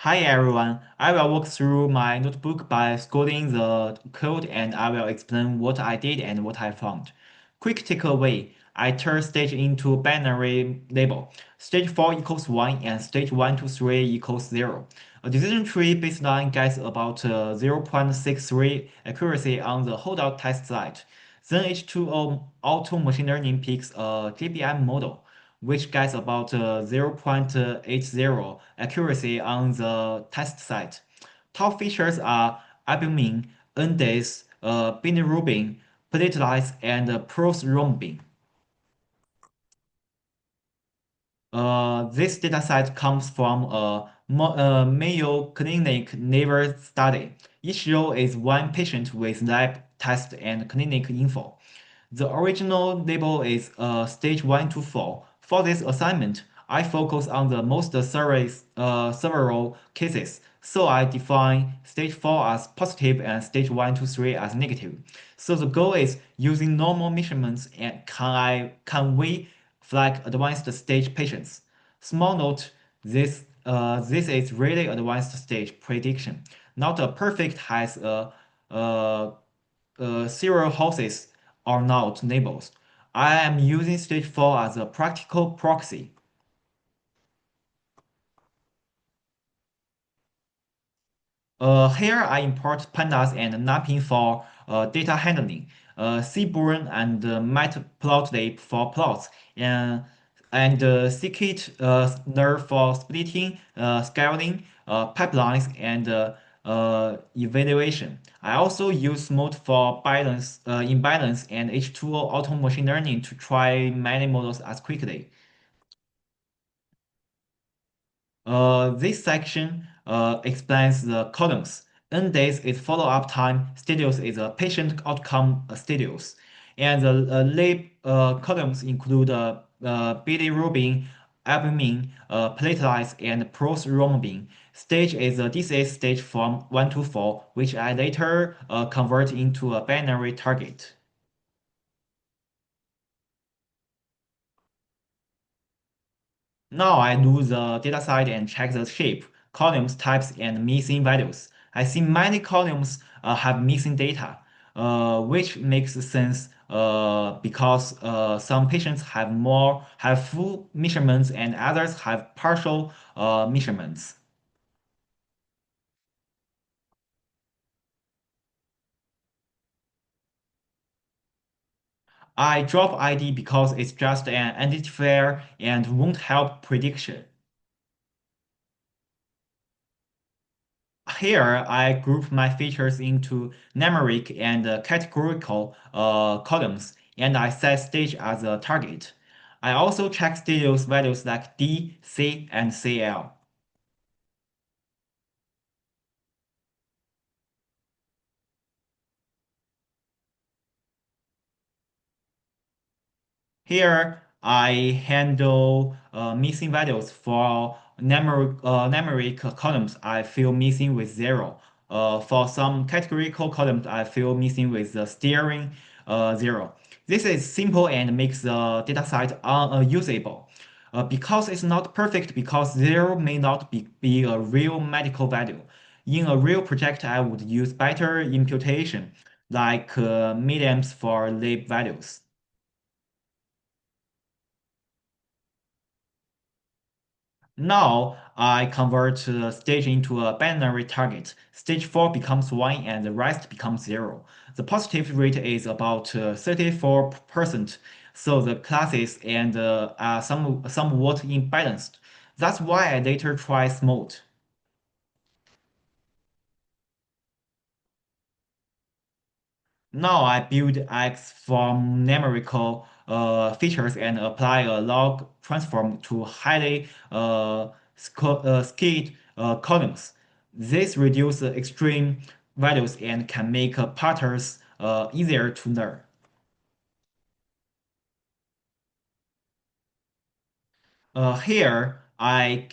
Hi everyone, I will walk through my notebook by scrolling the code and I will explain what I did and what I found. Quick takeaway, I turn stage into binary label. Stage 4 equals 1 and stage 1 to 3 equals 0. A decision tree baseline gets about 0.63 accuracy on the holdout test site. Then H2O auto machine learning picks a GPM model which gets about 0.80 accuracy on the test site. Top features are albumin, NDAS, bilirubin, platelets, and prothrombin. This dataset comes from a Mayo Clinic liver study. Each row is one patient with lab test and clinic info. The original label is stage 1 to 4. For this assignment, I focus on the most several cases, so I define stage 4 as positive and stage 1 to 3 as negative. So the goal is using normal measurements and can we flag advanced stage patients? Small note, this is really advanced stage prediction, not a perfect has a serial houses are not labels. I am using stage 4 as a practical proxy. Here I import pandas and napping for data handling, Seaborn and Matplotlib for plots, and scikit-learn for splitting, scaling, pipelines, and evaluation. I also use Mode for balance, imbalance, and H2O auto machine learning to try many models as quickly. This section explains the columns. N days is follow-up time, status is a patient outcome status. And the lab columns include bilirubin, albumin, platelets, and prothrombin. Stage is a disease stage from 1 to 4, which I later convert into a binary target. Now I do the dataset and check the shape, columns, types, and missing values. I see many columns have missing data, which makes sense because some patients have full measurements and others have partial measurements. I drop ID because it's just an identifier and won't help prediction. Here, I group my features into numeric and categorical columns, and I set stage as a target. I also check status values like D, C, and CL. Here, I handle missing values for numeric columns. I fill missing with 0. For some categorical columns, I fill missing with the steering 0. This is simple and makes the dataset unusable. Because it's not perfect, because 0 may not be a real medical value. In a real project, I would use better imputation, like medians for lab values. Now I convert the stage into a binary target. Stage 4 becomes 1 and the rest becomes 0. The positive rate is about 34%, so the classes and are somewhat imbalanced. That's why I later try Smooth. Now I build X from numerical features and apply a log transform to highly skewed columns. This reduces the extreme values and can make patterns easier to learn. Here, I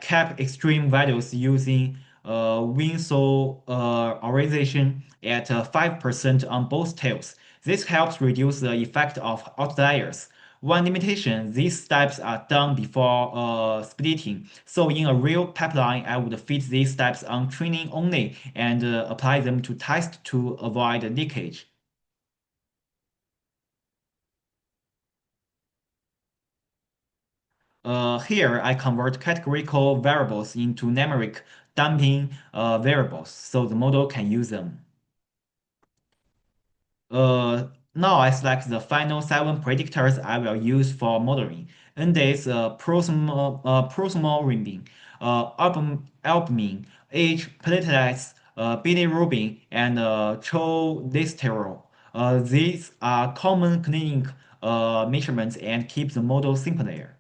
kept extreme values using Winslow organization at 5% on both tails. This helps reduce the effect of outliers. One limitation, these steps are done before splitting. So in a real pipeline, I would fit these steps on training only and apply them to test to avoid leakage. Here, I convert categorical variables into numeric dumping variables so the model can use them. Now I select the final seven predictors I will use for modeling. Index, proximal ribbing, albumin, age, platelets, bilirubin, and cholesterol. These are common clinic measurements and keep the model simpler.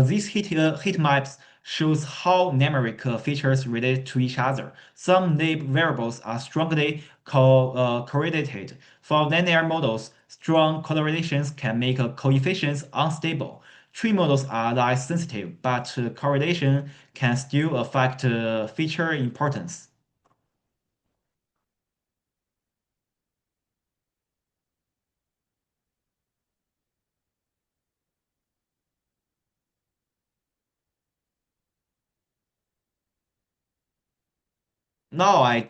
These heat maps shows how numeric features relate to each other. Some lab variables are strongly correlated. For linear models, strong correlations can make coefficients unstable. Tree models are less sensitive, but correlation can still affect feature importance. Now I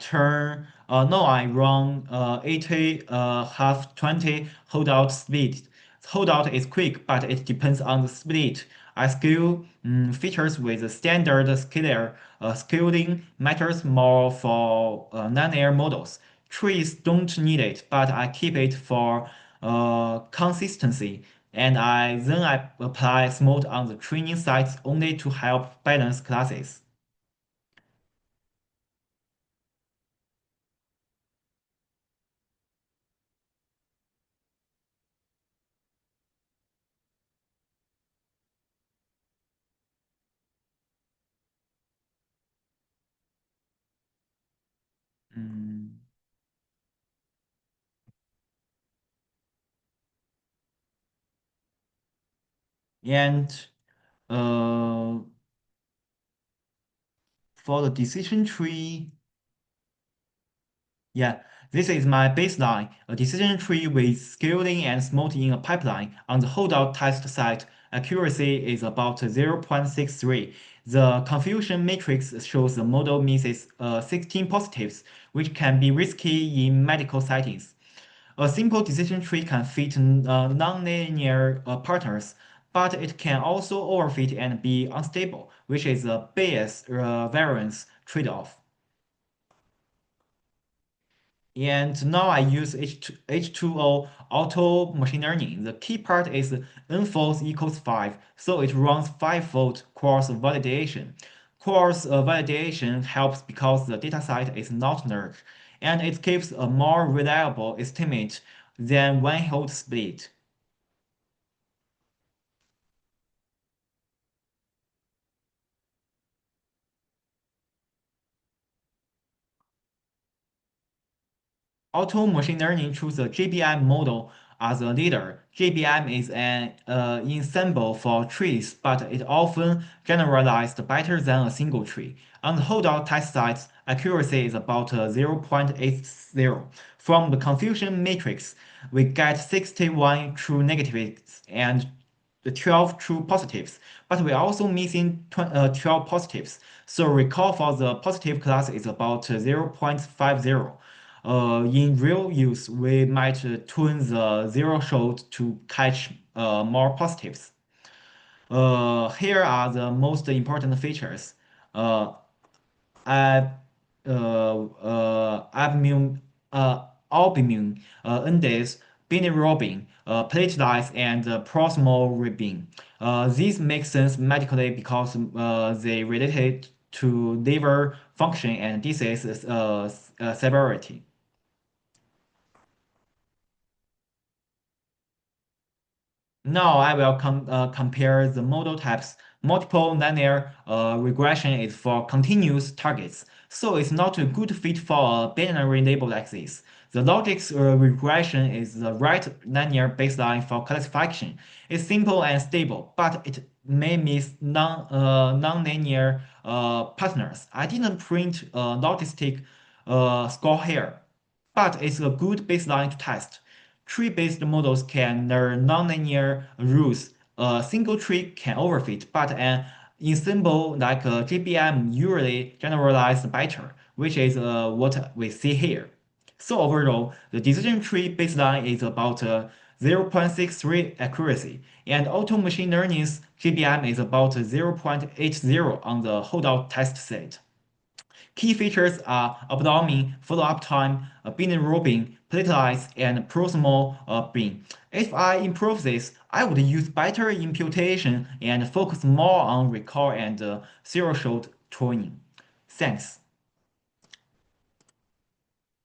run 80 half 20 holdout split. Holdout is quick, but it depends on the split. I scale features with a standard scalar. Scaling matters more for non-air models. Trees don't need it, but I keep it for consistency. And I apply smooth on the training sites only to help balance classes. Mm. And uh, for the decision tree, yeah, this is my baseline, a decision tree with scaling and smoothing in a pipeline. On the holdout test site, accuracy is about 0.63. The confusion matrix shows the model misses 16 positives, which can be risky in medical settings. A simple decision tree can fit nonlinear partners, but it can also overfit and be unstable, which is a Bayes variance trade-off. And now I use H2O auto machine learning. The key part is n false equals 5, so it runs 5-fold cross validation. Cross validation helps because the dataset is not large, and it gives a more reliable estimate than one-hot split. Auto machine learning chooses the GBM model as a leader. GBM is an ensemble for trees, but it often generalized better than a single tree. On the holdout test sites, accuracy is about 0.80. From the confusion matrix, we get 61 true negatives and the 12 true positives, but we're also missing 12 positives. So recall for the positive class is about 0.50. In real use, we might tune the zero shot to catch more positives. Here are the most important features. Uh, ab, albumin, index, bilirubin, platelets, and proximal ribbing. These make sense medically because they related to liver function and disease severity. Now I will compare the model types. Multiple linear regression is for continuous targets, so it's not a good fit for a binary label like this. The logics regression is the right linear baseline for classification. It's simple and stable, but it may miss non-linear partners. I didn't print a logistic score here. but it's a good baseline to test. Tree-based models can learn nonlinear rules. A single tree can overfit, but an ensemble like GBM usually generalizes better, which is what we see here. So overall, the decision tree baseline is about 0.63 accuracy, and auto machine learning's GBM is about 0.80 on the holdout test set. Key features are abdomen, follow-up time, bilirubin, platelets, and proximal bin. If I improve this, I would use better imputation and focus more on recall and zero-shot tuning. Thanks.